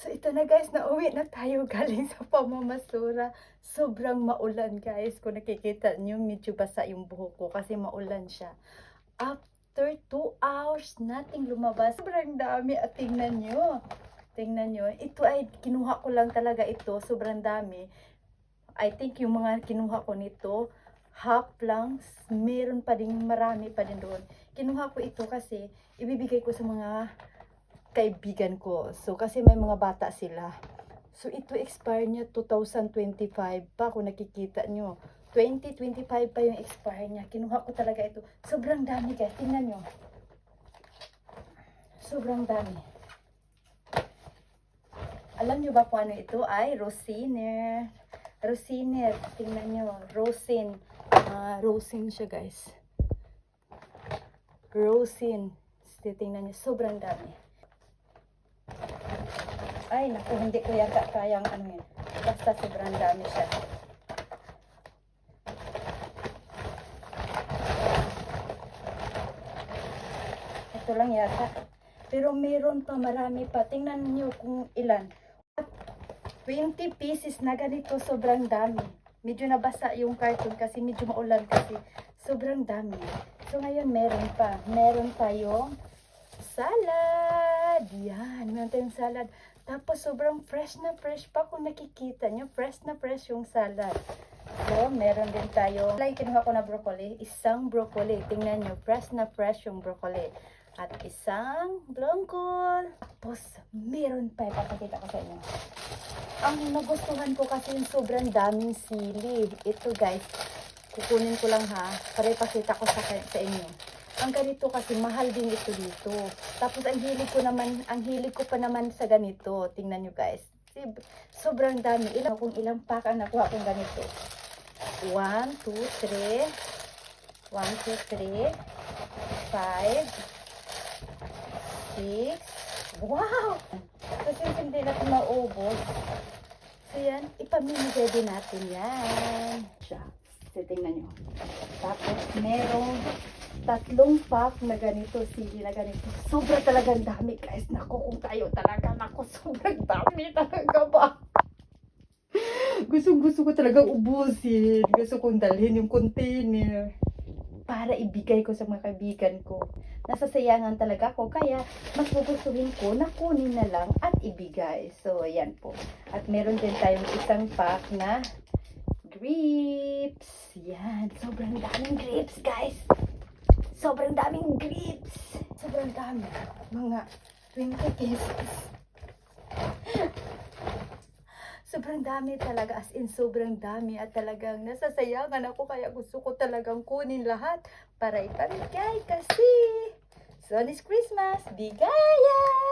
So ito na guys, nauwi na tayo galing sa pamamasura. Sobrang maulan guys. Kung nakikita nyo, medyo basa yung buhok ko kasi maulan siya. After 2 hours nating lumabas. Sobrang dami at tingnan nyo. Tingnan nyo. Ito ay kinuha ko lang talaga ito. Sobrang dami. I think yung mga kinuha ko nito, half lang. Meron pa din, marami pa din doon. Kinuha ko ito kasi ibibigay ko sa mga kaibigan ko. So, kasi may mga bata sila. So, ito expire niya 2025 pa kung nakikita nyo. 2025 pa yung expire niya. Kinuha ko talaga ito. Sobrang dami guys. Tingnan nyo. Sobrang dami. Alam nyo ba kung ano ito? Ay, Rosiner. Rosiner. Tingnan nyo. Rosin. Rosin siya guys. Rosin. Tingnan nyo. Sobrang dami. Ay, naku, hindi ko yata kayang ano yun. Basta sobrang dami siya. Ito lang yata. Pero meron pa, marami pa. Tingnan niyo kung ilan. 20 pieces na ganito, sobrang dami. Medyo nabasa yung carton kasi medyo maulan kasi. Sobrang dami. So ngayon meron pa. Meron tayong salad. Yan, meron tayong salad. Tapos sobrang fresh na fresh pa kung nakikita nyo. Fresh na fresh yung salad. So, meron din tayo. Kinuha ko na broccoli. Isang broccoli. Tingnan nyo, fresh na fresh yung broccoli. At isang blongkol. Tapos, meron pa. Ipapakita ko sa inyo. Ang nagustuhan ko kasi yung sobrang daming sili. Ito guys, kukunin ko lang ha. Para ipakita ko sa inyo. Ang ganito kasi mahal din ito dito. Tapos ang hilig ko pa naman sa ganito. Tingnan nyo guys. Sobrang dami. Kung ilang pack ang nakuha kong ganito. 1, 2, 3. 1, 2, 3. 5. 6. Wow! Kasi hindi natin maubos. So yan, ipamimigay din natin yan. Siya. So, tingnan nyo. Tapos merong 3 pack na ganito, sili na ganito. Sobra talagang dami guys. Naku, kung kayo talaga, naku, sobrang dami talaga ba? Gusto ko talaga ubusin. Gusto kong dalhin yung container para ibigay ko sa mga kaibigan ko. Nasasayangan talaga ako, kaya mas gugustuhin ko na kunin na lang at ibigay. So, ayan po. At meron din tayong isang pack na grapes. Yan, sobrang daming grapes guys. Sobrang daming grapes. Sobrang dami. Mga 20 pieces. Sobrang dami talaga. As in, sobrang dami. At talagang nasasayangan ako. Kaya gusto ko talagang kunin lahat para ipamigay kasi. So, this Christmas, bigayan!